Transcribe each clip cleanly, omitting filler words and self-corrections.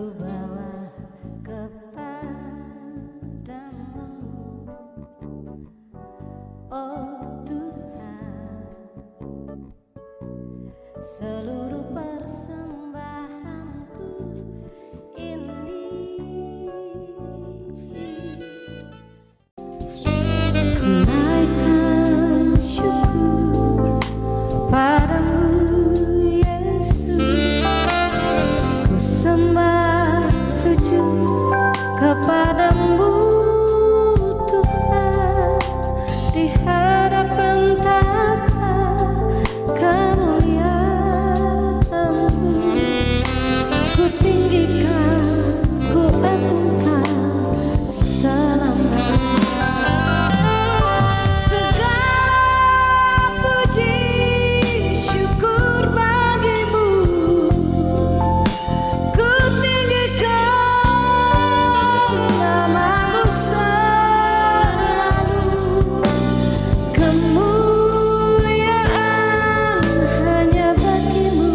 ku bawa kepadamu, oh Tuhan, seluruh persembahanku ini. Ku naikkan syukur padamu Yesus, ku sembah sujud kepadamu Tuhan, di hadapan tata kemuliaan-Mu. Ku tinggikan, ku agungkan selamanya. Segala puji syukur bagimu, ku tinggikan nama-Mu selalu. Kemuliaan hanya bagi-Mu,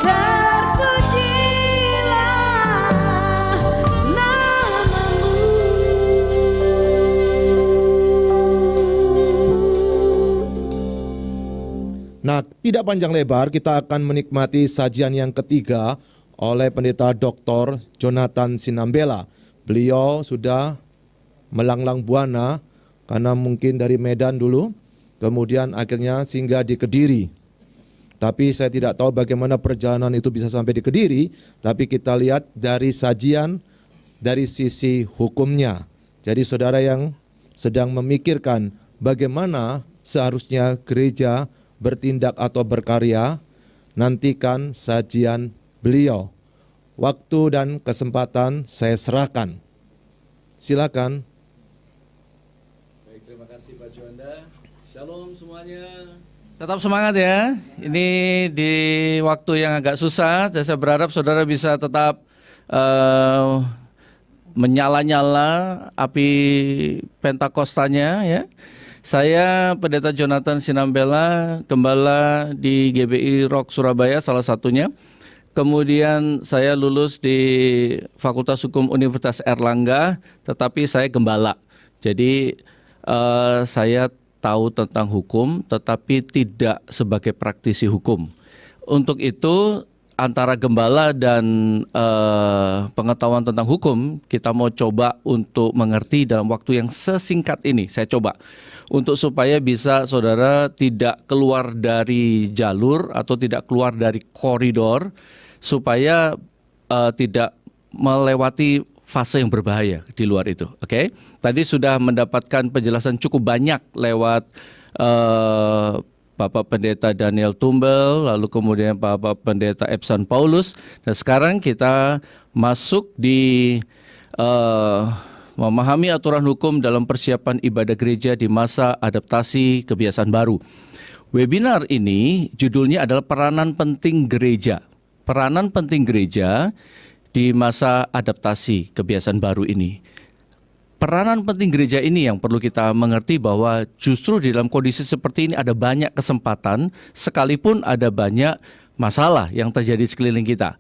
terpujilah nama-Mu. Nah, tidak panjang lebar, kita akan menikmati sajian yang ketiga oleh Pendeta Dr. Jonathan Sinambela. Beliau sudah melanglang buana karena mungkin dari Medan dulu, kemudian akhirnya singgah di Kediri. Tapi saya tidak tahu bagaimana perjalanan itu bisa sampai di Kediri, tapi kita lihat dari sajian dari sisi hukumnya. Jadi saudara yang sedang memikirkan bagaimana seharusnya gereja bertindak atau berkarya, nantikan sajian beliau. Waktu dan kesempatan saya serahkan. Silakan. Baik, terima kasih Pak Juanda. Shalom semuanya. Tetap semangat ya. Ini di waktu yang agak susah, dan saya berharap saudara bisa tetap menyala-nyala api Pentakostanya ya. Saya Pendeta Jonathan Sinambela, gembala di GBI Rock Surabaya salah satunya. Kemudian saya lulus di Fakultas Hukum Universitas Erlangga, tetapi saya gembala. Jadi saya tahu tentang hukum, tetapi tidak sebagai praktisi hukum. Untuk itu antara gembala dan pengetahuan tentang hukum, kita mau coba untuk mengerti dalam waktu yang sesingkat ini. Saya coba untuk supaya bisa saudara tidak keluar dari jalur atau tidak keluar dari koridor, supaya tidak melewati fase yang berbahaya di luar itu. Oke, tadi sudah mendapatkan penjelasan cukup banyak lewat Bapak Pendeta Daniel Tumbel, lalu kemudian Bapak Pendeta Epsan Paulus, dan sekarang kita masuk di memahami aturan hukum dalam persiapan ibadah gereja di masa adaptasi kebiasaan baru. Webinar ini judulnya adalah peranan penting gereja. Peranan penting gereja di masa adaptasi kebiasaan baru ini. Peranan penting gereja ini yang perlu kita mengerti bahwa justru di dalam kondisi seperti ini ada banyak kesempatan, sekalipun ada banyak masalah yang terjadi sekeliling kita.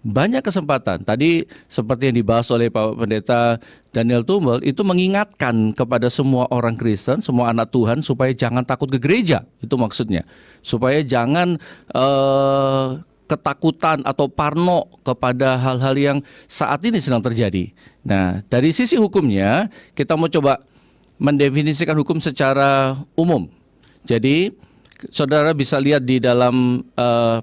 Banyak kesempatan. Tadi seperti yang dibahas oleh Pak Pendeta Daniel Tumbel, itu mengingatkan kepada semua orang Kristen, semua anak Tuhan, supaya jangan takut ke gereja. Itu maksudnya. Supaya jangan ketakutan atau parno kepada hal-hal yang saat ini sedang terjadi. Nah, dari sisi hukumnya, kita mau coba mendefinisikan hukum secara umum. Jadi, saudara bisa lihat di dalam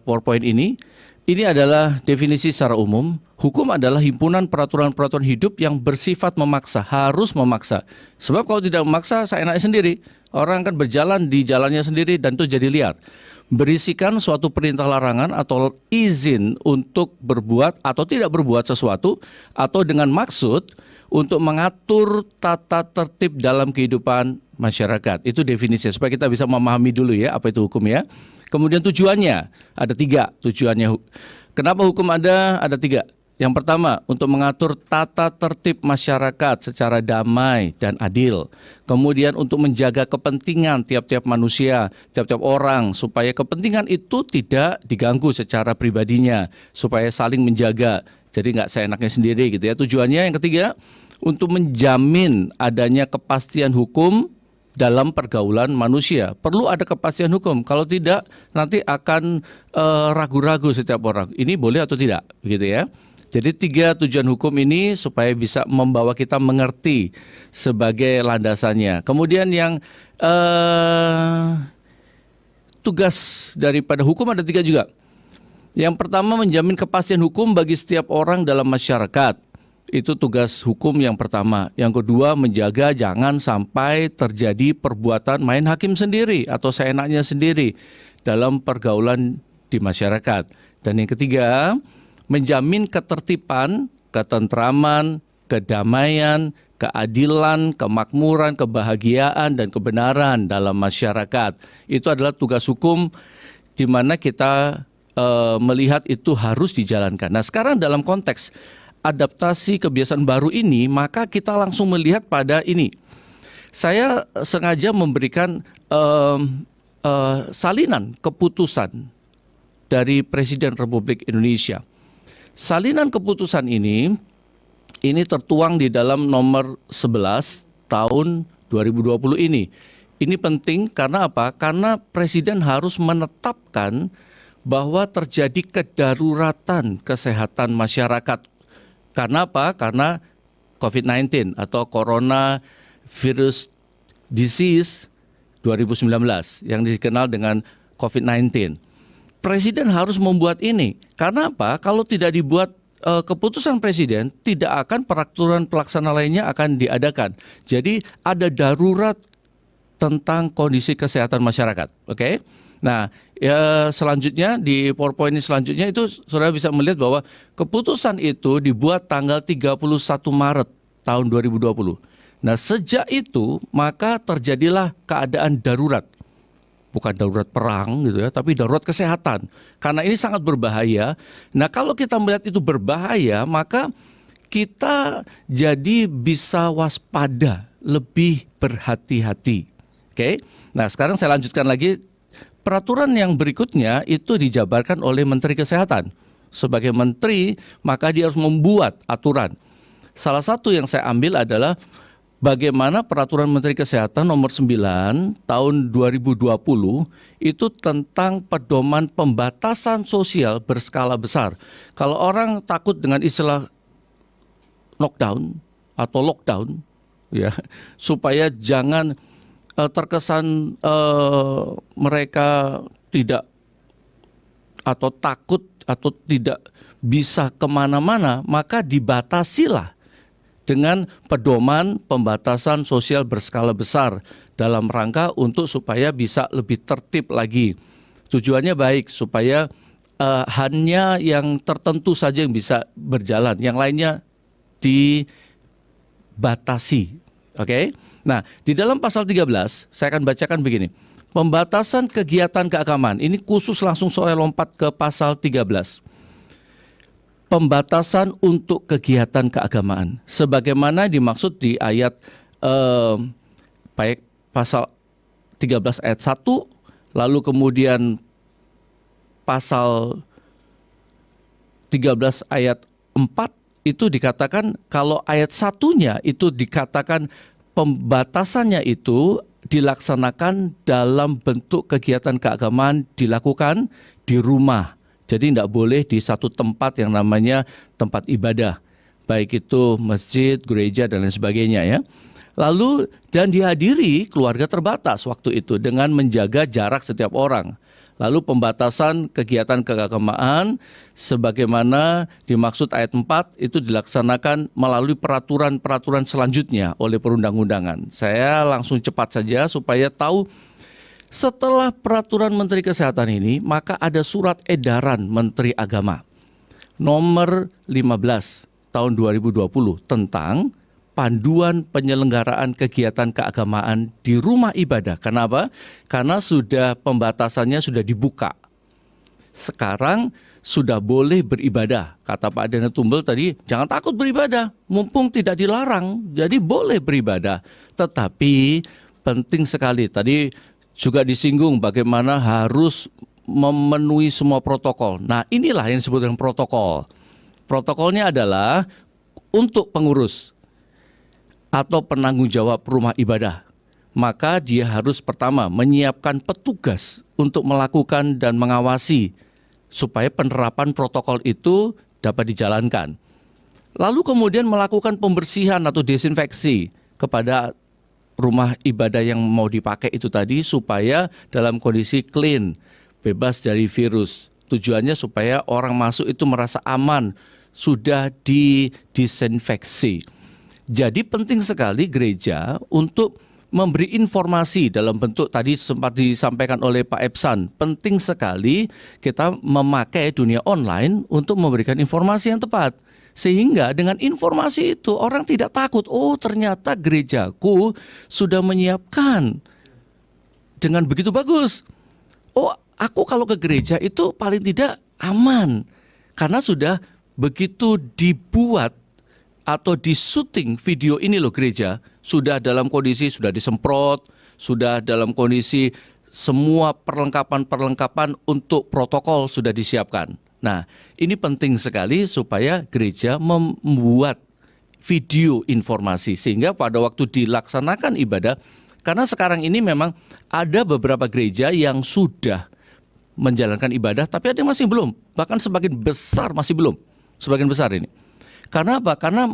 PowerPoint ini. Ini adalah definisi secara umum. Hukum adalah himpunan peraturan-peraturan hidup yang bersifat memaksa, harus memaksa. Sebab kalau tidak memaksa, saya enaknya sendiri. Orang akan berjalan di jalannya sendiri dan itu jadi liar. Berisikan suatu perintah larangan atau izin untuk berbuat atau tidak berbuat sesuatu, atau dengan maksud untuk mengatur tata tertib dalam kehidupan masyarakat. Itu definisinya, supaya kita bisa memahami dulu ya apa itu hukum ya. Kemudian tujuannya, ada 3 tujuannya. Kenapa hukum ada 3? Yang pertama, untuk mengatur tata tertib masyarakat secara damai dan adil. Kemudian untuk menjaga kepentingan tiap-tiap manusia, tiap-tiap orang, supaya kepentingan itu tidak diganggu secara pribadinya, supaya saling menjaga. Jadi nggak seenaknya sendiri gitu ya. Tujuannya yang ketiga, untuk menjamin adanya kepastian hukum dalam pergaulan manusia. Perlu ada kepastian hukum. Kalau tidak, nanti akan ragu-ragu setiap orang. Ini boleh atau tidak, gitu ya. Jadi 3 tujuan hukum ini supaya bisa membawa kita mengerti sebagai landasannya. Kemudian yang tugas daripada hukum ada 3 juga. Yang pertama, menjamin kepastian hukum bagi setiap orang dalam masyarakat. Itu tugas hukum yang pertama. Yang kedua, menjaga jangan sampai terjadi perbuatan main hakim sendiri atau seenaknya sendiri dalam pergaulan di masyarakat. Dan yang ketiga, menjamin ketertiban, ketentraman, kedamaian, keadilan, kemakmuran, kebahagiaan, dan kebenaran dalam masyarakat. Itu adalah tugas hukum di mana kita melihat itu harus dijalankan. Nah, sekarang dalam konteks adaptasi kebiasaan baru ini, maka kita langsung melihat pada ini. Saya sengaja memberikan salinan keputusan dari Presiden Republik Indonesia. Salinan keputusan ini tertuang di dalam nomor 11 tahun 2020 ini. Ini penting karena apa? Karena Presiden harus menetapkan bahwa terjadi kedaruratan kesehatan masyarakat. Karena apa? Karena COVID-19 atau Coronavirus Disease 2019 yang dikenal dengan COVID-19. Presiden harus membuat ini. Karena apa? Kalau tidak dibuat keputusan presiden, tidak akan peraturan pelaksana lainnya akan diadakan. Jadi ada darurat tentang kondisi kesehatan masyarakat. Oke? Nah, selanjutnya di PowerPoint ini selanjutnya itu saudara bisa melihat bahwa keputusan itu dibuat tanggal 31 Maret tahun 2020. Nah, sejak itu maka terjadilah keadaan darurat. Bukan darurat perang gitu ya, tapi darurat kesehatan. Karena ini sangat berbahaya. Nah, kalau kita melihat itu berbahaya, maka kita jadi bisa waspada, lebih berhati-hati. Oke. Nah, sekarang saya lanjutkan lagi. Peraturan yang berikutnya itu dijabarkan oleh Menteri Kesehatan. Sebagai menteri, maka dia harus membuat aturan. Salah satu yang saya ambil adalah bagaimana peraturan Menteri Kesehatan nomor 9 tahun 2020 itu tentang pedoman pembatasan sosial berskala besar. Kalau orang takut dengan istilah knockdown atau lockdown, ya, supaya jangan terkesan mereka tidak atau takut atau tidak bisa kemana-mana, maka dibatasilah dengan pedoman pembatasan sosial berskala besar dalam rangka untuk supaya bisa lebih tertib lagi. Tujuannya baik supaya hanya yang tertentu saja yang bisa berjalan, yang lainnya dibatasi. Oke. Nah, di dalam pasal 13 saya akan bacakan begini. Pembatasan kegiatan keagamaan. Ini khusus langsung saya lompat ke pasal 13. Pembatasan untuk kegiatan keagamaan sebagaimana dimaksud di ayat baik pasal 13 ayat 1, lalu kemudian pasal 13 ayat 4 itu dikatakan, kalau ayat 1-nya itu dikatakan pembatasannya itu dilaksanakan dalam bentuk kegiatan keagamaan dilakukan di rumah. Jadi tidak boleh di satu tempat yang namanya tempat ibadah, baik itu masjid, gereja, dan lain sebagainya ya. Lalu dan dihadiri keluarga terbatas waktu itu dengan menjaga jarak setiap orang. Lalu pembatasan kegiatan keagamaan sebagaimana dimaksud ayat 4 itu dilaksanakan melalui peraturan-peraturan selanjutnya oleh perundang-undangan. Saya langsung cepat saja supaya tahu. Setelah peraturan Menteri Kesehatan ini, maka ada surat edaran Menteri Agama nomor 15 tahun 2020 tentang panduan penyelenggaraan kegiatan keagamaan di rumah ibadah. Kenapa? Karena sudah pembatasannya sudah dibuka. sekarang sudah boleh beribadah. Kata Pak Dana Tumbel tadi, jangan takut beribadah, mumpung tidak dilarang, jadi boleh beribadah. Tetapi penting sekali, tadi juga disinggung bagaimana harus memenuhi semua protokol. Nah, inilah yang disebut dengan protokol. Protokolnya adalah untuk pengurus atau penanggung jawab rumah ibadah, maka dia harus pertama menyiapkan petugas untuk melakukan dan mengawasi supaya penerapan protokol itu dapat dijalankan. Lalu kemudian melakukan pembersihan atau desinfeksi kepada rumah ibadah yang mau dipakai itu tadi supaya dalam kondisi clean, bebas dari virus. Tujuannya supaya orang masuk itu merasa aman, sudah didesinfeksi. Jadi penting sekali gereja untuk memberi informasi dalam bentuk tadi sempat disampaikan oleh Pak Epsan. Penting sekali kita memakai dunia online untuk memberikan informasi yang tepat. Sehingga dengan informasi itu orang tidak takut, oh ternyata gerejaku sudah menyiapkan dengan begitu bagus. Oh, aku kalau ke gereja itu paling tidak aman karena sudah begitu dibuat atau di syuting video ini loh gereja, sudah dalam kondisi sudah disemprot, sudah dalam kondisi semua perlengkapan untuk protokol sudah disiapkan. Nah, ini penting sekali supaya gereja membuat video informasi sehingga pada waktu dilaksanakan ibadah, karena sekarang ini memang ada beberapa gereja yang sudah menjalankan ibadah tapi ada yang masih belum, bahkan sebagian besar masih belum, sebagian besar ini. Karena apa? Karena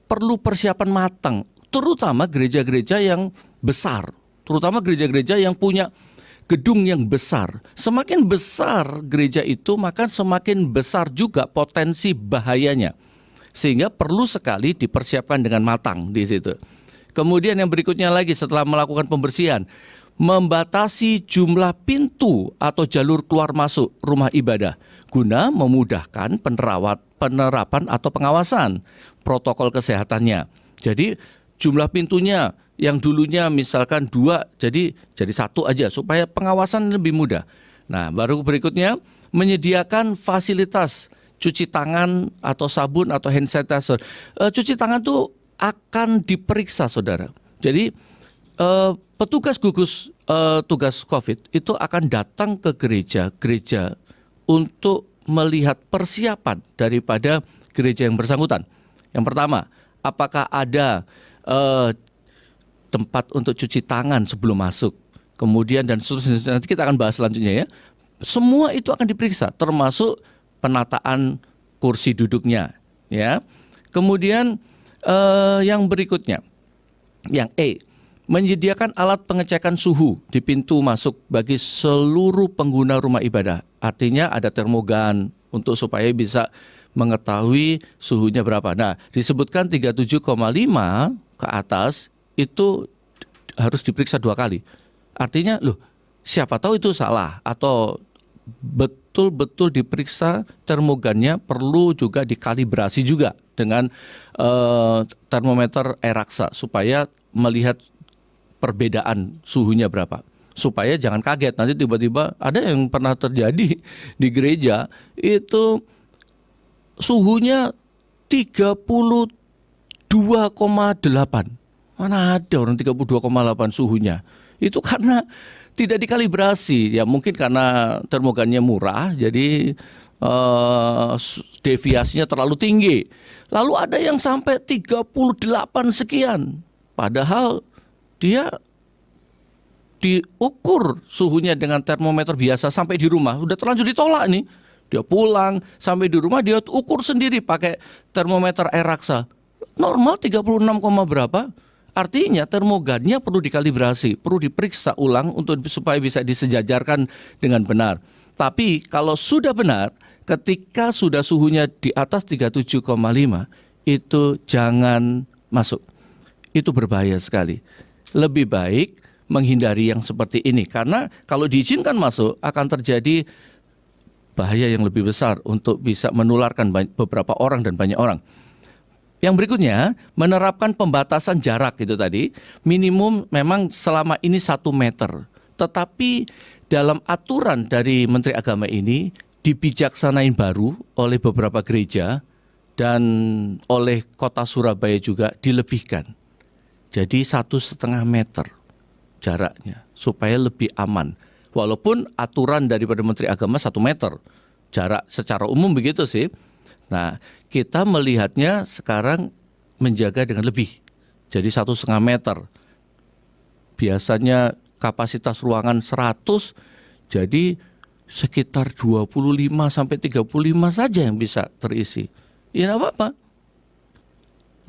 perlu persiapan matang, terutama gereja-gereja yang besar, terutama gereja-gereja yang punya gedung yang besar. Semakin besar gereja itu, maka semakin besar juga potensi bahayanya. Sehingga perlu sekali dipersiapkan dengan matang di situ. Kemudian yang berikutnya lagi setelah melakukan pembersihan, membatasi jumlah pintu atau jalur keluar masuk rumah ibadah guna memudahkan penerapan atau pengawasan protokol kesehatannya. Jadi jumlah pintunya yang dulunya misalkan 2 jadi 1 aja supaya pengawasan lebih mudah. Nah, baru berikutnya menyediakan fasilitas cuci tangan atau sabun atau hand sanitizer. Cuci tangan itu akan diperiksa, saudara. Jadi petugas gugus tugas COVID itu akan datang ke gereja untuk melihat persiapan daripada gereja yang bersangkutan. Yang pertama, apakah ada tempat untuk cuci tangan sebelum masuk. Kemudian dan seterusnya, nanti kita akan bahas selanjutnya ya. Semua itu akan diperiksa, termasuk penataan kursi duduknya. Ya. Kemudian yang berikutnya, yang E, menyediakan alat pengecekan suhu di pintu masuk bagi seluruh pengguna rumah ibadah. Artinya ada termogan untuk supaya bisa mengetahui suhunya berapa. Nah, disebutkan 37,5 ke atas itu harus diperiksa 2 kali. Artinya, loh, siapa tahu itu salah atau betul-betul diperiksa termogannya, perlu juga dikalibrasi juga dengan termometer Eraksa supaya melihat perbedaan suhunya berapa. Supaya jangan kaget nanti tiba-tiba ada yang pernah terjadi di gereja itu suhunya 32,8. Mana ada orang 32,8 suhunya. Itu karena tidak dikalibrasi. Ya mungkin karena termogannya murah jadi deviasinya terlalu tinggi. Lalu ada yang sampai 38 sekian. Padahal dia diukur suhunya dengan termometer biasa sampai di rumah. Udah terlanjur ditolak nih. Dia pulang sampai di rumah dia ukur sendiri pakai termometer Eraksa. Normal 36, berapa. Artinya termogannya perlu dikalibrasi, perlu diperiksa ulang untuk supaya bisa disejajarkan dengan benar. Tapi kalau sudah benar, ketika sudah suhunya di atas 37,5 itu jangan masuk. Itu berbahaya sekali. Lebih baik menghindari yang seperti ini karena kalau diizinkan masuk akan terjadi bahaya yang lebih besar untuk bisa menularkan beberapa orang dan banyak orang. Yang berikutnya, menerapkan pembatasan jarak itu tadi, minimum memang selama ini 1 meter. Tetapi dalam aturan dari Menteri Agama ini dibijaksanain baru oleh beberapa gereja dan oleh kota Surabaya juga dilebihkan. Jadi 1,5 meter jaraknya supaya lebih aman. Walaupun aturan daripada Menteri Agama 1 meter jarak secara umum begitu sih. Nah, kita melihatnya sekarang menjaga dengan lebih. Jadi 1,5 meter. Biasanya kapasitas ruangan 100, jadi sekitar 25 sampai 35 saja yang bisa terisi. Ya enggak apa-apa.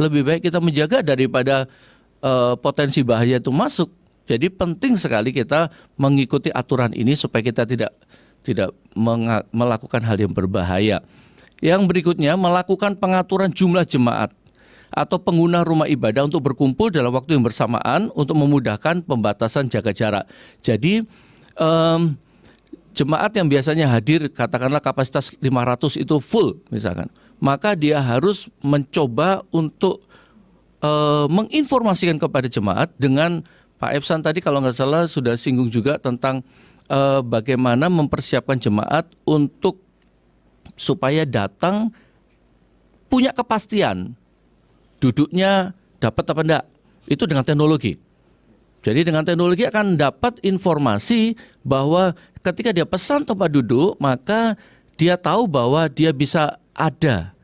Lebih baik kita menjaga daripada potensi bahaya itu masuk. Jadi penting sekali kita mengikuti aturan ini supaya kita tidak melakukan hal yang berbahaya. Yang berikutnya, melakukan pengaturan jumlah jemaat atau pengguna rumah ibadah untuk berkumpul dalam waktu yang bersamaan untuk memudahkan pembatasan jaga jarak. Jadi jemaat yang biasanya hadir katakanlah kapasitas 500 itu full misalkan, maka dia harus mencoba untuk menginformasikan kepada jemaat dengan Pak Efsan tadi kalau nggak salah sudah singgung juga tentang bagaimana mempersiapkan jemaat untuk supaya datang punya kepastian duduknya dapat apa enggak, itu dengan teknologi. Jadi dengan teknologi akan dapat informasi bahwa ketika dia pesan tempat duduk, maka dia tahu bahwa dia bisa ada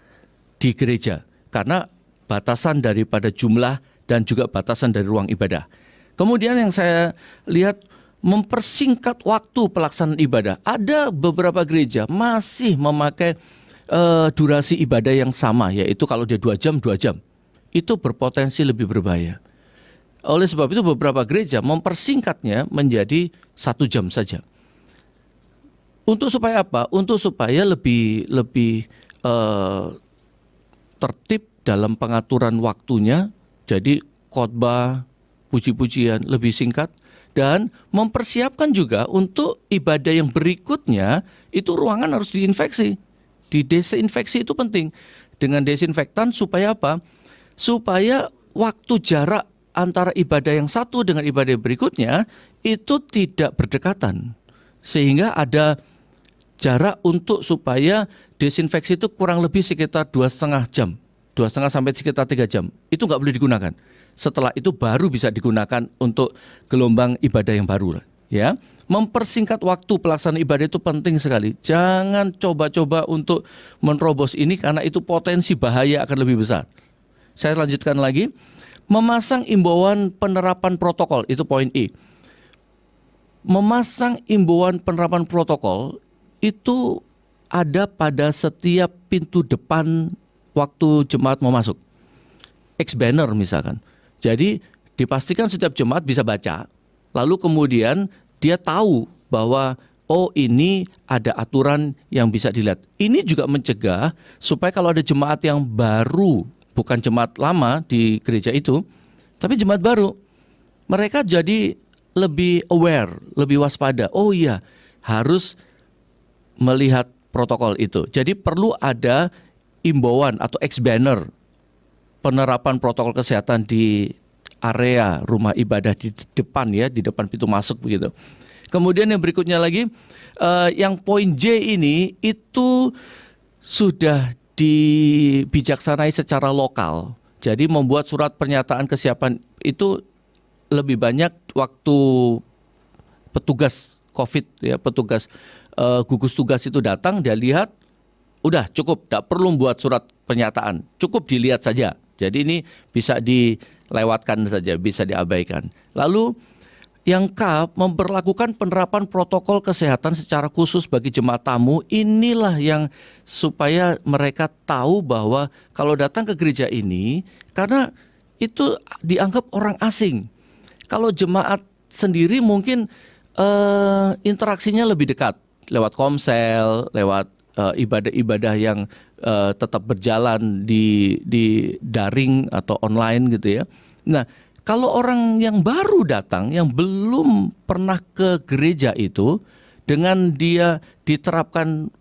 di gereja karena batasan daripada jumlah dan juga batasan dari ruang ibadah. Kemudian yang saya lihat mempersingkat waktu pelaksanaan ibadah. Ada beberapa gereja masih memakai durasi ibadah yang sama, yaitu kalau dia 2 jam, 2 jam. Itu berpotensi lebih berbahaya. Oleh sebab itu beberapa gereja mempersingkatnya menjadi 1 jam saja. Untuk supaya apa? Untuk supaya lebih tertib dalam pengaturan waktunya. Jadi khotbah, puji-pujian lebih singkat. Dan mempersiapkan juga untuk ibadah yang berikutnya itu ruangan harus diinfeksi. Didesinfeksi itu penting. Dengan desinfektan supaya apa? Supaya waktu jarak antara ibadah yang satu dengan ibadah yang berikutnya itu tidak berdekatan. Sehingga ada jarak untuk supaya desinfeksi itu kurang lebih sekitar 2,5 jam. 2,5 sampai sekitar 3 jam. Itu nggak boleh digunakan. Setelah itu baru bisa digunakan untuk gelombang ibadah yang baru. Ya, mempersingkat waktu pelaksanaan ibadah itu penting sekali. Jangan coba-coba untuk menerobos ini karena itu potensi bahaya akan lebih besar. Saya lanjutkan lagi. Memasang imbauan penerapan protokol, itu poin E. Memasang imbauan penerapan protokol itu ada pada setiap pintu depan waktu jemaat mau masuk. X-banner misalkan. Jadi dipastikan setiap jemaat bisa baca, lalu kemudian dia tahu bahwa oh ini ada aturan yang bisa dilihat. Ini juga mencegah supaya kalau ada jemaat yang baru, bukan jemaat lama di gereja itu, tapi jemaat baru, mereka jadi lebih aware, lebih waspada. Oh iya, harus melihat protokol itu. Jadi perlu ada imbauan atau X-banner penerapan protokol kesehatan di area rumah ibadah di depan ya, di depan pintu masuk begitu. Kemudian yang berikutnya lagi, yang poin J ini itu sudah dibijaksanai secara lokal. Jadi membuat surat pernyataan kesiapan itu lebih banyak waktu petugas COVID ya, petugas gugus tugas itu datang, dia lihat, udah cukup, tidak perlu membuat surat pernyataan, cukup dilihat saja. Jadi ini bisa dilewatkan saja, bisa diabaikan. Lalu yang K, memperlakukan penerapan protokol kesehatan secara khusus bagi jemaat tamu. Inilah yang supaya mereka tahu bahwa kalau datang ke gereja ini, karena itu dianggap orang asing. Kalau jemaat sendiri mungkin interaksinya lebih dekat, lewat komsel, lewat ibadah-ibadah yang tetap berjalan di daring atau online gitu ya. Nah, kalau orang yang baru datang, yang belum pernah ke gereja itu, dengan dia diterapkan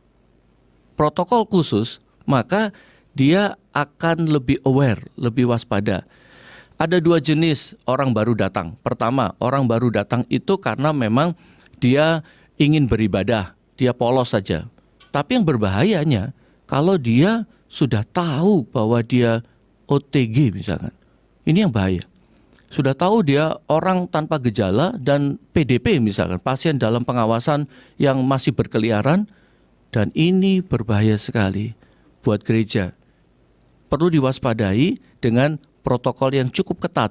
protokol khusus, maka dia akan lebih aware, lebih waspada. Ada 2 jenis orang baru datang. Pertama, orang baru datang itu karena memang dia ingin beribadah, dia polos saja. Tapi yang berbahayanya kalau dia sudah tahu bahwa dia OTG misalkan. Ini yang bahaya. Sudah tahu dia orang tanpa gejala dan PDP misalkan, pasien dalam pengawasan yang masih berkeliaran, dan ini berbahaya sekali buat gereja. Perlu diwaspadai dengan protokol yang cukup ketat.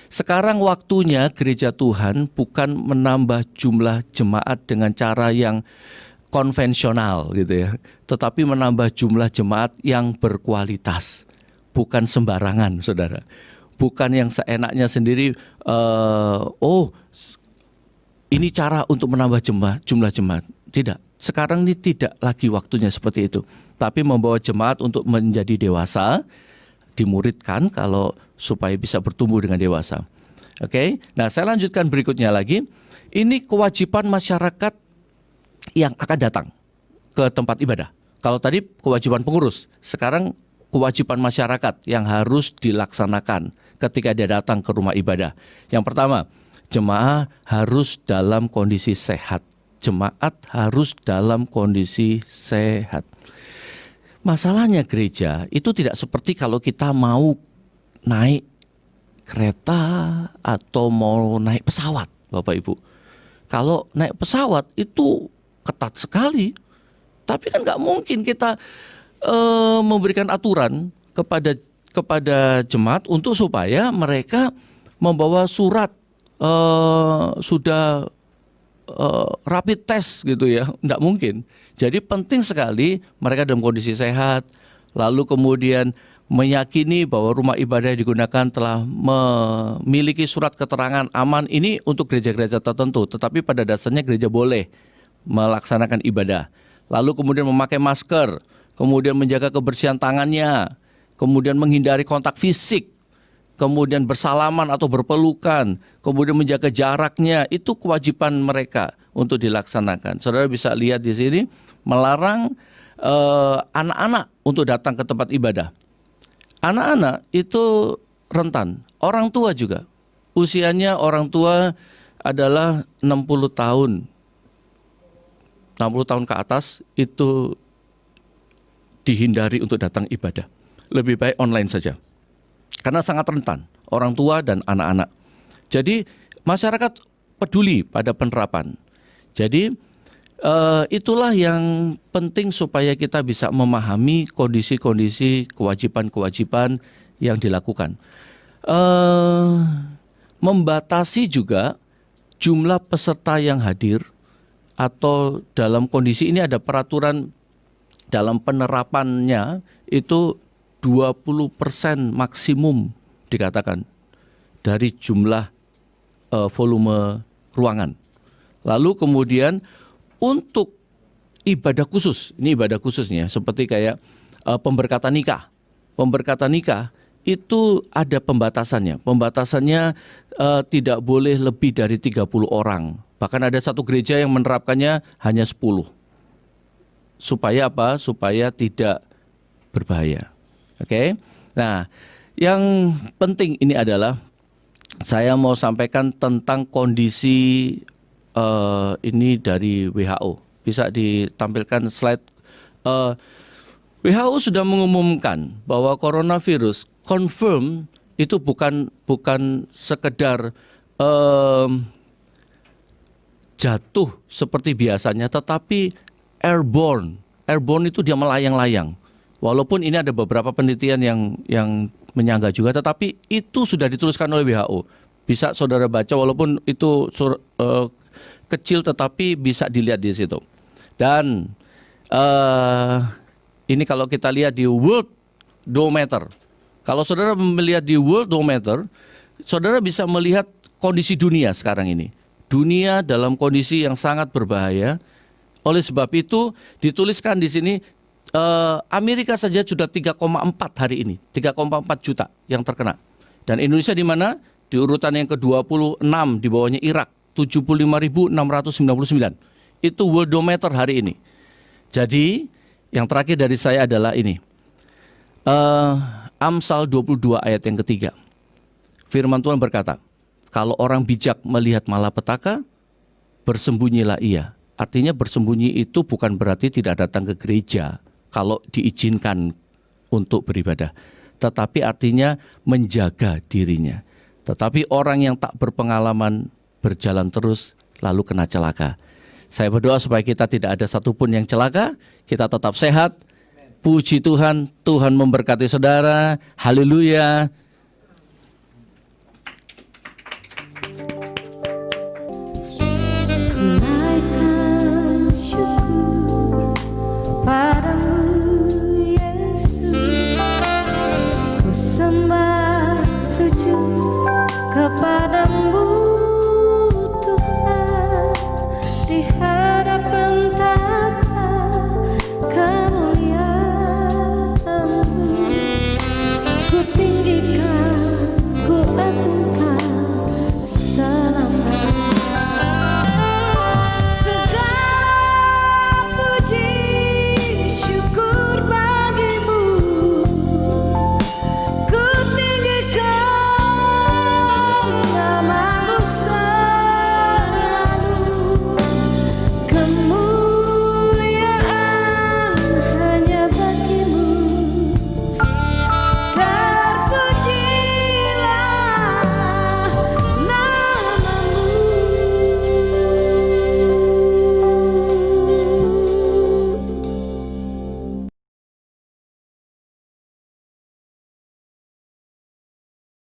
Sekarang waktunya gereja Tuhan bukan menambah jumlah jemaat dengan cara yang konvensional gitu ya, tetapi menambah jumlah jemaat yang berkualitas, bukan sembarangan, saudara. Bukan yang seenaknya sendiri, ini cara untuk menambah jumlah jemaat. Tidak, sekarang ini tidak lagi waktunya seperti itu. Tapi membawa jemaat untuk menjadi dewasa, dimuridkan kalau supaya bisa bertumbuh dengan dewasa. Oke, nah saya lanjutkan berikutnya lagi. Ini kewajiban masyarakat yang akan datang ke tempat ibadah. Kalau tadi kewajiban pengurus, sekarang kewajiban masyarakat yang harus dilaksanakan ketika dia datang ke rumah ibadah. Yang pertama, jemaah harus dalam kondisi sehat. Jemaat harus dalam kondisi sehat. Masalahnya gereja itu tidak seperti kalau kita mau naik kereta atau mau naik pesawat, Bapak Ibu. Kalau naik pesawat itu ketat sekali. Tapi kan nggak mungkin kita memberikan aturan kepada jemaat untuk supaya mereka membawa surat sudah rapid test gitu ya, nggak mungkin. Jadi penting sekali mereka dalam kondisi sehat, lalu kemudian meyakini bahwa rumah ibadah yang digunakan telah memiliki surat keterangan aman. Ini untuk gereja-gereja tertentu, tetapi pada dasarnya gereja boleh melaksanakan ibadah. Lalu kemudian memakai masker, kemudian menjaga kebersihan tangannya, kemudian menghindari kontak fisik, kemudian bersalaman atau berpelukan, kemudian menjaga jaraknya. Itu kewajiban mereka untuk dilaksanakan. Saudara bisa lihat di sini, melarang anak-anak untuk datang ke tempat ibadah. Anak-anak itu rentan, orang tua juga. Usianya orang tua adalah 60 tahun. 60 tahun ke atas itu dihindari untuk datang ibadah. Lebih baik online saja. Karena sangat rentan, orang tua dan anak-anak. Jadi masyarakat peduli pada penerapan. Jadi itulah yang penting supaya kita bisa memahami kondisi-kondisi kewajiban-kewajiban yang dilakukan. Membatasi juga jumlah peserta yang hadir, atau dalam kondisi ini ada peraturan dalam penerapannya itu 20% maksimum dikatakan dari jumlah volume ruangan. Lalu kemudian untuk ibadah khusus, ini ibadah khususnya seperti kayak pemberkatan nikah. Pemberkatan nikah itu ada pembatasannya. Pembatasannya tidak boleh lebih dari 30 orang. Bahkan ada satu gereja yang menerapkannya hanya 10. Supaya apa? Supaya tidak berbahaya. Oke. Nah, yang penting ini adalah saya mau sampaikan tentang kondisi ini dari WHO. Bisa ditampilkan slide. WHO sudah mengumumkan bahwa coronavirus confirm itu bukan sekedar jatuh seperti biasanya, tetapi airborne. Airborne itu dia melayang-layang. Walaupun ini ada beberapa penelitian yang menyangga juga, tetapi itu sudah dituliskan oleh WHO. Bisa saudara baca, walaupun itu kecil, tetapi bisa dilihat di situ. Dan ini kalau kita lihat di Worldometer. Kalau saudara melihat di Worldometer, saudara bisa melihat kondisi dunia sekarang ini. Dunia dalam kondisi yang sangat berbahaya. Oleh sebab itu dituliskan di sini Amerika saja sudah 3,4 hari ini, 3,4 juta yang terkena. Dan Indonesia di mana? Di urutan yang ke-26, di bawahnya Irak, 75.699. Itu Worldometer hari ini. Jadi yang terakhir dari saya adalah ini. Amsal 22 ayat yang ketiga. Firman Tuhan berkata, kalau orang bijak melihat malapetaka, bersembunyilah ia Artinya bersembunyi itu bukan berarti tidak datang ke gereja kalau diizinkan untuk beribadah, tetapi artinya menjaga dirinya. Tetapi orang yang tak berpengalaman berjalan terus lalu kena celaka. Saya berdoa supaya kita tidak ada satupun yang celaka, kita tetap sehat. Puji Tuhan, Tuhan memberkati saudara. Haleluya.